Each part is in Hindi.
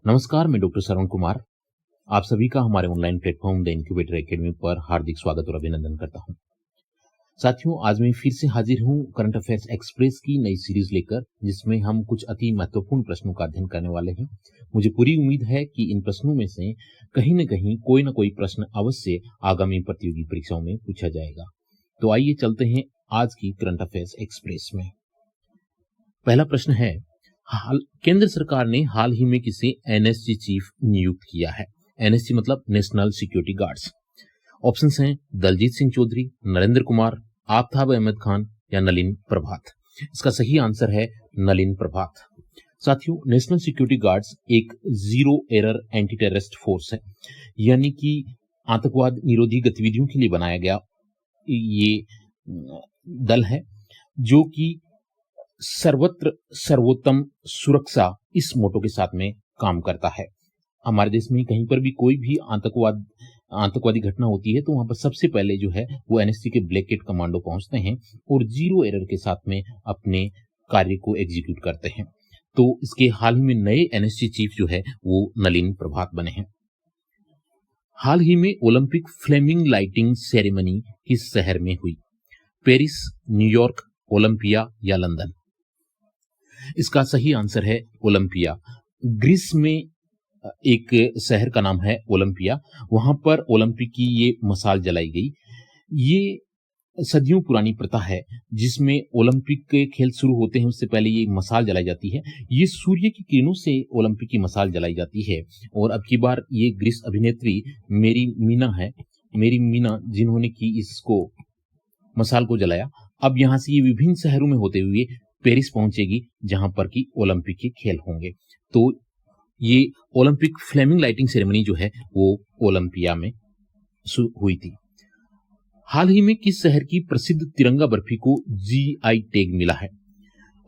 नमस्कार, मैं डॉक्टर श्रवण कुमार। आप सभी का हमारे online platform the incubator academy पर हार्दिक स्वागत और अभिनंदन करता हूं। साथियों, आज मैं फिर से हाजिर हूं करंट अफेयर्स एक्सप्रेस की नई सीरीज लेकर, जिसमें हम कुछ अति महत्वपूर्ण प्रश्नों का अध्ययन करने वाले हैं। मुझे पूरी उम्मीद है कि इन प्रश्नों में से कहीं न कहीं कोई न कोई प्रश्न अवश्य आगामी प्रतियोगी परीक्षाओं में पूछा जाएगा। तो आइए चलते हैं आज की करंट अफेयर्स एक्सप्रेस में। पहला प्रश्न है, केंद्र सरकार ने हाल ही में किसे एनएसजी चीफ नियुक्त किया है? एनएसजी मतलब नेशनल सिक्योरिटी गार्ड्स। ऑप्शंस हैं दलजीत सिंह चौधरी, नरेंद्र कुमार, आफताब अहमद खान या नलिन प्रभात। इसका सही आंसर है नलिन प्रभात। साथियों, नेशनल सिक्योरिटी गार्ड्स एक zero error anti terrorist force है, यानी कि आतंकवाद निरोधी गतिविधियों के लिए बनाया गया ये दल है, जो कि सर्वत्र सर्वोत्तम सुरक्षा इस मोटो के साथ में काम करता है। हमारे देश में कहीं पर भी कोई भी आतंकवादी घटना होती है तो वहां पर सबसे पहले जो है वो एनएसजी के ब्लैक कैट कमांडो पहुंचते हैं और जीरो एरर के साथ में अपने कार्य को एग्जीक्यूट करते हैं। तो इसके हाल ही में नए एनएसजी चीफ जो है वो नलिन प्रभात बने हैं। हाल ही में ओलंपिक फ्लेमिंग लाइटिंग सेरेमनी किस शहर में हुई? पेरिस, न्यूयॉर्क, ओलंपिया या लंदन? इसका सही आंसर है ओलंपिया। ग्रीस में एक शहर का नाम है ओलंपिया। वहां पर ओलंपिक की ये मशाल जलाई गई। ये सदियों पुरानी प्रथा है जिसमें ओलंपिक के खेल शुरू होते हैं उससे पहले ये मशाल जलाई जाती है। ये सूर्य की किरणों से ओलंपिक की मशाल जलाई जाती है। और अब की बार ये ग्रीस अभिनेत्री मेरी मीना जिन्होंने की इसको मशाल को जलाया, अब यहां से ये विभिन्न शहरों में होते हुए पेरिस पहुंचेगी, जहां पर की ओलंपिक के खेल होंगे। तो ये ओलंपिक फ्लेमिंग लाइटिंग सेरेमनी जो है वो ओलंपिया में हुई थी। हाल ही में किस शहर की प्रसिद्ध तिरंगा बर्फी को जीआई टैग मिला है?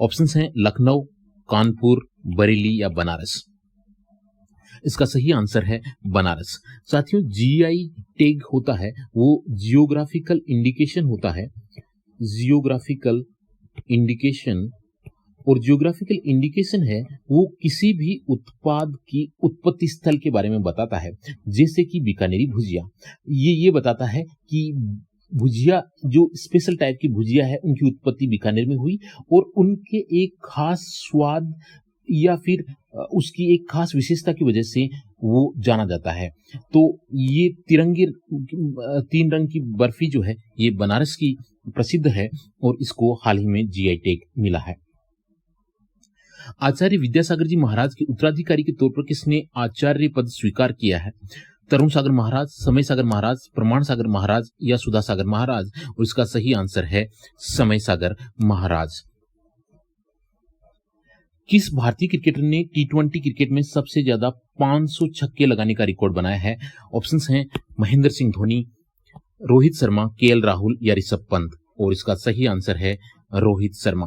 ऑप्शंस हैं लखनऊ, कानपुर, बरेली या बनारस। इसका सही आंसर है बनारस। साथियों, जीआई टैग होता है वो जियोग्राफिकल इंडिकेशन होता है, जियोग्राफिकल इंडिकेशन। और जियोग्राफिकल इंडिकेशन है वो किसी भी उत्पाद की उत्पत्ति स्थल के बारे में बताता है, जैसे कि बीकानेरी भुजिया। ये बताता है कि भुजिया जो स्पेशल टाइप की भुजिया है उनकी उत्पत्ति बीकानेर में हुई और उनके एक खास स्वाद या फिर उसकी एक खास विशेषता की वजह से वो जाना जाता है। तो ये तीन रंग की बर्फी जो है ये बनारस की प्रसिद्ध है और इसको हाल ही में जीआई टैग मिला है। आचार्य विद्यासागर जी महाराज के उत्तराधिकारी के तौर पर किसने आचार्य पद स्वीकार किया है? तरुण सागर महाराज, समय सागर महाराज, प्रमाण सागर महाराज या सुधा सागर महाराज? और इसका सही आंसर है समय सागर महाराज। किस भारतीय क्रिकेटर ने टी20 क्रिकेट में सबसे ज्यादा 500 छक्के लगाने का रिकॉर्ड बनाया है? ऑप्शंस हैं महेंद्र सिंह धोनी, रोहित शर्मा, केएल राहुल या ऋषभ पंत? और इसका सही आंसर है रोहित शर्मा।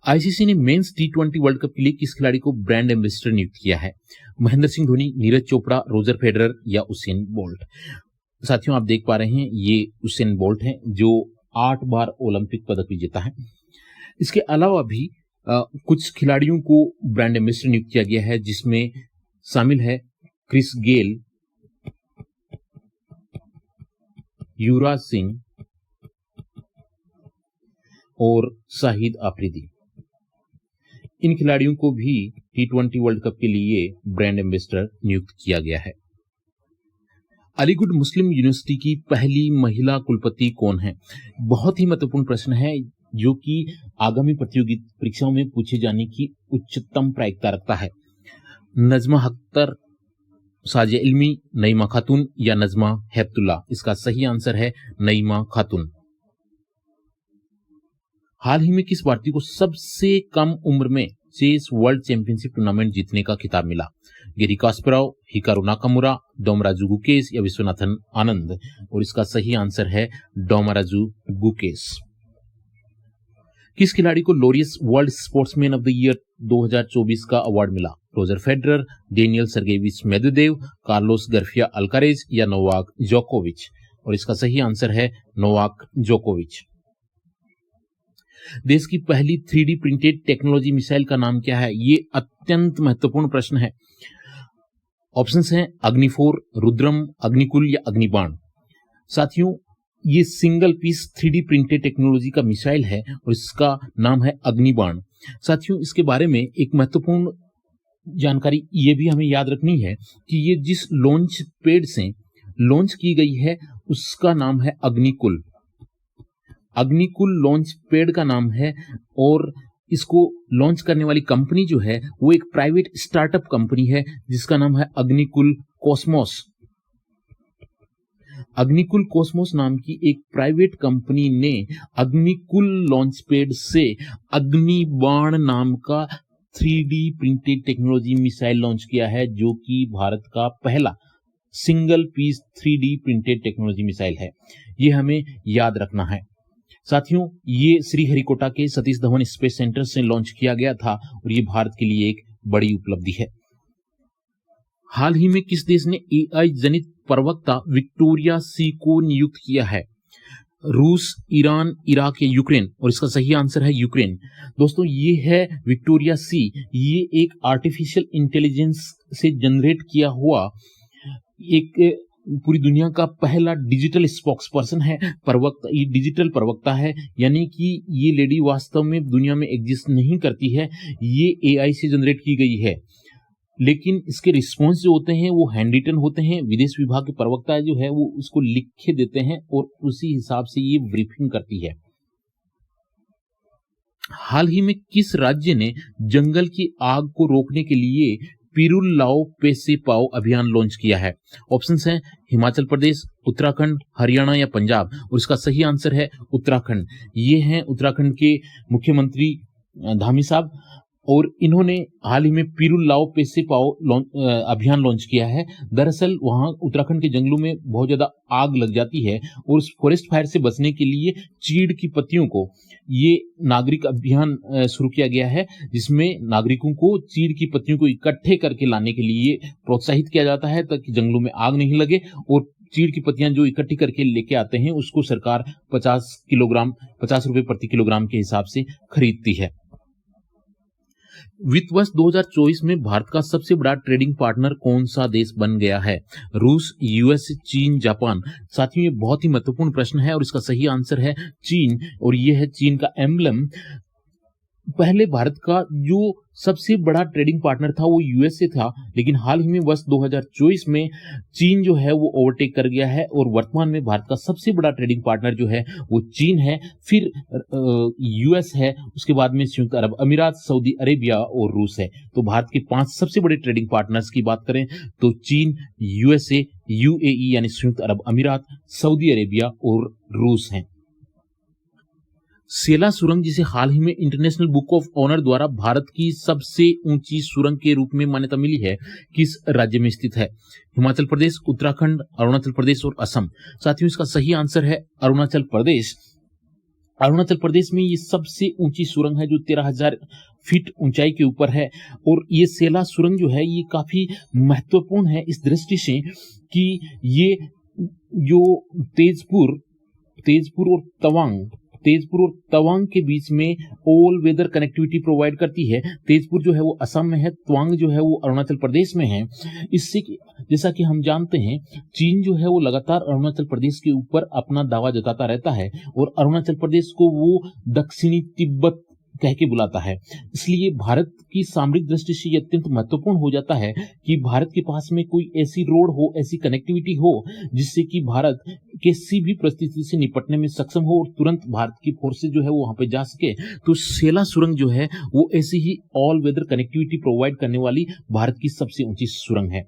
आईसीसी ने मेंस टी20 वर्ल्ड कप के लिए किस खिलाड़ी को ब्रांड एम्बेसडर नियुक्त किया है? महेंद्र सिंह धोनी, नीरज चोपड़ा, रोजर फेडरर या उसेन बोल्ट? साथियों, आप देख पा रहे हैं ये उसेन बोल्ट हैं जो 8 बार ओलंपिक पदक विजेता है। इसके अलावा भी कुछ खिलाड़ियों को ब्रांड एम्बेसडर नियुक्त किया गया है, जिसमें शामिल है क्रिस गेल, युवराज सिंह और शाहिद आफरीदी। इन खिलाड़ियों को भी टी20 वर्ल्ड कप के लिए ब्रांड एम्बेसडर नियुक्त किया गया है। अलीगढ़ मुस्लिम यूनिवर्सिटी की पहली महिला कुलपति कौन है? बहुत ही महत्वपूर्ण प्रश्न है जो कि आगामी प्रतियोगी परीक्षाओं में पूछे जाने की उच्चतम प्रायिकता रखता है। नजमा अख्तर, साजिया इल्मी, नईमा खातून या नजमा हेपतुल्ला? इसका सही आंसर है नईमा खातून। हाल ही में किस भारतीय को सबसे कम उम्र में चेस वर्ल्ड चैंपियनशिप टूर्नामेंट जीतने का खिताब मिला? Garry Kasparov, Hikaru Nakamura, Dommaraju Gukesh या विश्वनाथन आनंद? और इसका सही आंसर है डोमराजू गुकेश। किस खिलाड़ी को Laureus world sportsman of the year 2024 का अवार्ड मिला? Roger Federer, Daniil Sergeyevich Medvedev, Carlos Garfia Alcaraz या नोवाक जोकोविच? और इसका सही आंसर है नोवाक जोकोविच। देश की पहली 3D प्रिंटेड टेक्नोलॉजी मिसाइल का नाम क्या है? ये अत्यंत महत्वपूर्ण प्रश्न है। ऑप्शंस हैं अग्नि-4, रुद्रम, अग्निकुल या अग्निबाण। साथियों, ये single piece 3D printed technology का मिसाइल है और इसका नाम है अग्निबाण। साथियों, इसके बारे में एक महत्वपूर्ण जानकारी ये भी हमें याद रखनी है कि ये जिस लॉन्च पैड से लॉन्च की गई है उसका नाम है अग्निकुल। अग्निकुल लॉन्च पैड का नाम है और इसको लॉन्च करने वाली कंपनी जो है वो एक प्राइवेट स्टार्टअप कंपनी है जिसका नाम है अग्निकुल कॉस्मोस। अग्निकुल कॉस्मोस नाम की एक प्राइवेट कंपनी ने अग्निकुल लॉन्च पैड से अग्निबाण नाम का 3D printed technology missile launch किया है, जो कि भारत का पहला single piece 3D printed technology missile है। ये हमें याद रखना है। साथियों, ये श्रीहरिकोटा के सतीश धवन स्पेस सेंटर से लॉन्च किया गया था और ये भारत के लिए एक बड़ी उपलब्धि है। हाल ही में किस देश ने AI जनित प्रवक्ता विक्टोरिया सी को नियुक्त किया है? रूस, ईरान, इराक या यूक्रेन? और इसका सही आंसर है यूक्रेन। दोस्तों, ये है विक्टोरिया सी। ये एक आर्टिफिशियल इंटेलिजेंस से जनरेट किया हुआ एक पूरी दुनिया का पहला डिजिटल स्पोक्स पर्सन है, प्रवक्ता। ये डिजिटल प्रवक्ता है, यानी कि ये लेडी वास्तव में दुनिया में एग्जिस्ट नहीं करती है, ये AI से जनरेट की गई है। लेकिन इसके रिस्पॉन्स जो होते हैं वो हैंड रिटन होते हैं। विदेश विभाग के प्रवक्ता जो है वो उसको लिख के देते हैं और उसी हिसाब से ये ब्रीफिंग करती है। हाल ही में किस राज्य ने जंगल की आग को रोकने के लिए पिरुल लाओ पैसे पाओ अभियान लॉन्च किया है? ऑप्शंस हैं हिमाचल प्रदेश, उत्तराखंड, हरियाणा या पंजाब? और इसका सही आंसर है उत्तराखंड। ये हैं उत्तराखंड के मुख्यमंत्री धामी साहब और इन्होंने हाल ही में पिरुल लाओ पैसे पाओ अभियान लॉन्च किया है। दरअसल वहां उत्तराखंड के जंगलों में बहुत ज्यादा आग लग जाती है और उस फॉरेस्ट फायर से बचने के लिए चीड़ की पत्तियों को ये नागरिक अभियान शुरू किया गया है, जिसमें नागरिकों को चीड़ की पत्तियों को इकट्ठे करके लाने के लिए प्रोत्साहित किया जाता है ताकि जंगलों में आग नहीं लगे। और चीड़ की पत्तियां जो इकट्ठी करके लेके आते हैं उसको सरकार 50 रुपए प्रति किलोग्राम के हिसाब से खरीदती है। वित्त वर्ष 2024 में भारत का सबसे बड़ा ट्रेडिंग पार्टनर कौन सा देश बन गया है? रूस, यूएस, चीन, जापान? साथियों, ये बहुत ही महत्वपूर्ण प्रश्न है और इसका सही आंसर है चीन। और ये है चीन का एम्बलम। पहले भारत का जो सबसे बड़ा ट्रेडिंग पार्टनर था वो यूएसए था, लेकिन हाल ही में वर्ष 2024 में चीन जो है वो ओवरटेक कर गया है और वर्तमान में भारत का सबसे बड़ा ट्रेडिंग पार्टनर जो है वो चीन है, फिर यूएस है, उसके बाद में संयुक्त अरब अमीरात, सऊदी अरेबिया और रूस है। तो भारत के 5 सबसे बड़े ट्रेडिंग पार्टनर्स की बात करें तो चीन, यूएसए, यूएई यानी संयुक्त अरब अमीरात, सऊदी अरेबिया और रूस हैं। सेला सुरंग, जिसे हाल ही में इंटरनेशनल बुक ऑफ ऑनर द्वारा भारत की सबसे ऊंची सुरंग के रूप में मान्यता मिली है, किस राज्य में स्थित है? हिमाचल प्रदेश, उत्तराखंड, अरुणाचल प्रदेश और असम? साथियों, इसका सही आंसर है अरुणाचल प्रदेश। अरुणाचल प्रदेश में ये सबसे ऊंची सुरंग है जो 13,000 फीट ऊंचाई के ऊपर है। और ये सेला सुरंग जो है ये काफी महत्वपूर्ण है इस दृष्टि से कि ये जो तेजपुर और तवांग के बीच में ऑल वेदर कनेक्टिविटी प्रोवाइड करती है। तेजपुर जो है वो असम में है, तवांग जो है वो अरुणाचल प्रदेश में है। इससे जैसा कि हम जानते हैं चीन जो है वो लगातार अरुणाचल प्रदेश के ऊपर अपना दावा जताता रहता है और अरुणाचल प्रदेश को वो दक्षिणी तिब्बत कह के बुलाता है। इसलिए भारत की सामरिक दृष्टि से यह अत्यंत महत्वपूर्ण हो जाता है कि भारत के पास में कोई ऐसी रोड हो, ऐसी कनेक्टिविटी हो जिससे कि भारत किसी भी परिस्थिति से निपटने में सक्षम हो और तुरंत भारत की फोर्सेज जो है वो वहां पे जा सके। तो सेला सुरंग जो है वो ऐसी ही ऑल वेदर कनेक्टिविटी प्रोवाइड करने वाली भारत की सबसे ऊंची सुरंग है।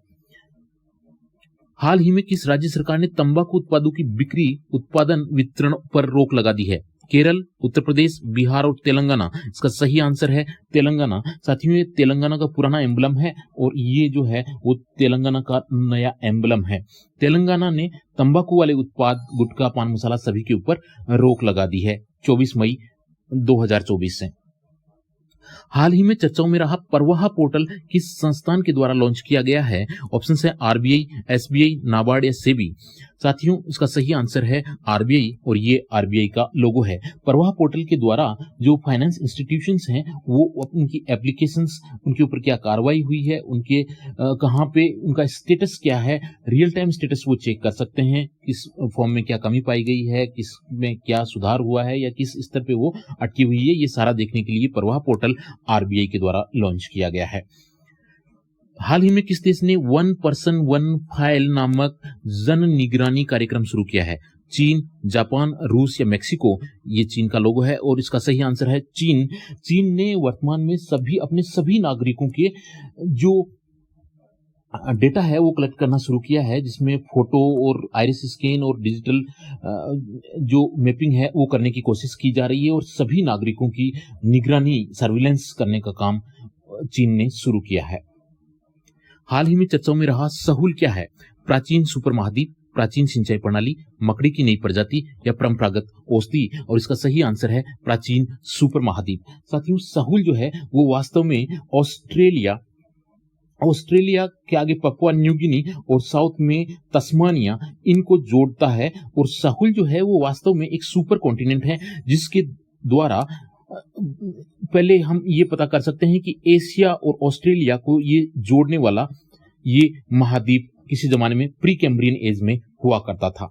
हाल ही में किस राज्य सरकार ने तंबाकू उत्पादों की बिक्री, उत्पादन, वितरण पर रोक लगा दी है? केरल, उत्तर प्रदेश, बिहार और तेलंगाना? इसका सही आंसर है तेलंगाना। साथियों, ये तेलंगाना का पुराना एम्बलम है और ये जो है वो तेलंगाना का नया एम्बलम है। तेलंगाना ने तंबाकू वाले उत्पाद, गुटखा, पान मसाला सभी के ऊपर रोक लगा दी है 24 मई 2024 से। हाल ही में चर्चाओं में रहा परवाह पोर्टल किस संस्थान के द्वारा लॉन्च किया गया है? ऑप्शन है आरबीआई, एसबीआई, नाबार्ड या सेबी? साथियों, इसका सही आंसर है आरबीआई और ये आरबीआई का लोगो है। प्रवाह पोर्टल के द्वारा जो फाइनेंस इंस्टीट्यूशंस हैं वो उनकी एप्लीकेशंस, उनके ऊपर क्या कार्रवाई हुई है, उनके कहाँ पे उनका स्टेटस क्या है, रियल टाइम स्टेटस वो चेक कर सकते हैं, किस फॉर्म में क्या कमी पाई गई है, किस में क्या सुधार हुआ है या किस स्तर पे वो अटकी हुई है, ये सारा देखने के लिए प्रवाह पोर्टल आरबीआई के द्वारा लॉन्च किया गया है। हाल ही में किस देश ने वन पर्सन वन फाइल नामक जन निगरानी कार्यक्रम शुरू किया है? चीन, जापान, रूस या मेक्सिको? ये चीन का लोगो है और इसका सही आंसर है चीन। चीन ने वर्तमान में अपने सभी नागरिकों के जो डेटा है वो कलेक्ट करना शुरू किया है, जिसमें फोटो और आइरिस स्कैन और डिजिटल जो मैपिंग है वो करने की कोशिश की जा रही है और सभी नागरिकों की निगरानी, सर्विलेंस करने का काम चीन ने शुरू किया है। हाल ही में चर्चाओं में रहा सहूल क्या है? प्राचीन सुपर महाद्वीप, प्राचीन सिंचाई प्रणाली, मकड़ी की नई प्रजाति या परंपरागत औषधि? और इसका सही आंसर है प्राचीन सुपर महाद्वीप। साथियों, सहूल जो है वो वास्तव में ऑस्ट्रेलिया के आगे पपुआ न्यू गिनी और साउथ में तस्मानिया, इनको जोड़ता है और सहूल जो है वो वास्तव में एक सुपर कॉन्टिनेंट है, जिसके द्वारा पहले हम ये पता कर सकते हैं कि एशिया और ऑस्ट्रेलिया को ये जोड़ने वाला ये महाद्वीप किसी जमाने में प्री कैम्ब्रियन एज में हुआ करता था।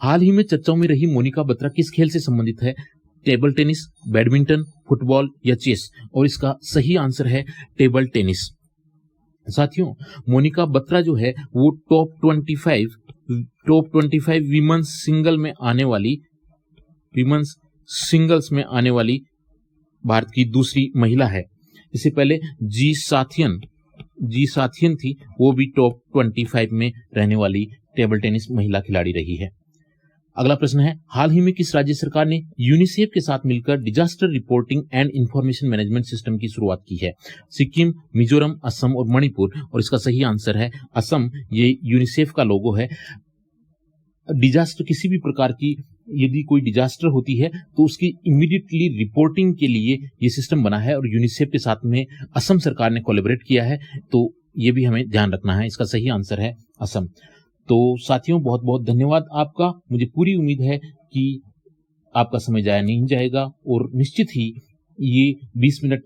हाल ही में चर्चाओं में रही मोनिका बत्रा किस खेल से संबंधित है? टेबल टेनिस, बैडमिंटन, फुटबॉल या चेस? और इसका सही आंसर है टेबल टेनिस। साथियों, मोनिका बत्रा जो है वो टॉप 25 विमेंस सिंगल्स में आने वाली भारत की दूसरी महिला है। इससे पहले जी साथियन थी, वो भी टॉप 25 में रहने वाली टेबल टेनिस महिला खिलाड़ी रही है। अगला प्रश्न है, हाल ही में किस राज्य सरकार ने यूनिसेफ के साथ मिलकर disaster reporting and information management system की शुरुआत की है? सिक्किम, मिजोरम, असम और मणिपुर? और इसका सही आंसर है असम। ये यूनिसेफ का लोगो है। डिजास्टर, किसी भी प्रकार की यदि कोई डिजास्टर होती है तो उसकी इमीडिएटली रिपोर्टिंग के लिए ये सिस्टम बना है और यूनिसेफ के साथ में असम सरकार ने कोलैबोरेट किया है, तो ये भी हमें ध्यान रखना है। इसका सही आंसर है असम। तो साथियों, बहुत बहुत धन्यवाद आपका। मुझे पूरी उम्मीद है कि आपका समय जाया नहीं जाएगा और निश्चित ही ये 20 मिनट,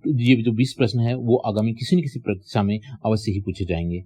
ये जो 20 प्रश्न है वो आगामी किसी न किसी परीक्षा में अवश्य ही पूछे जाएंगे।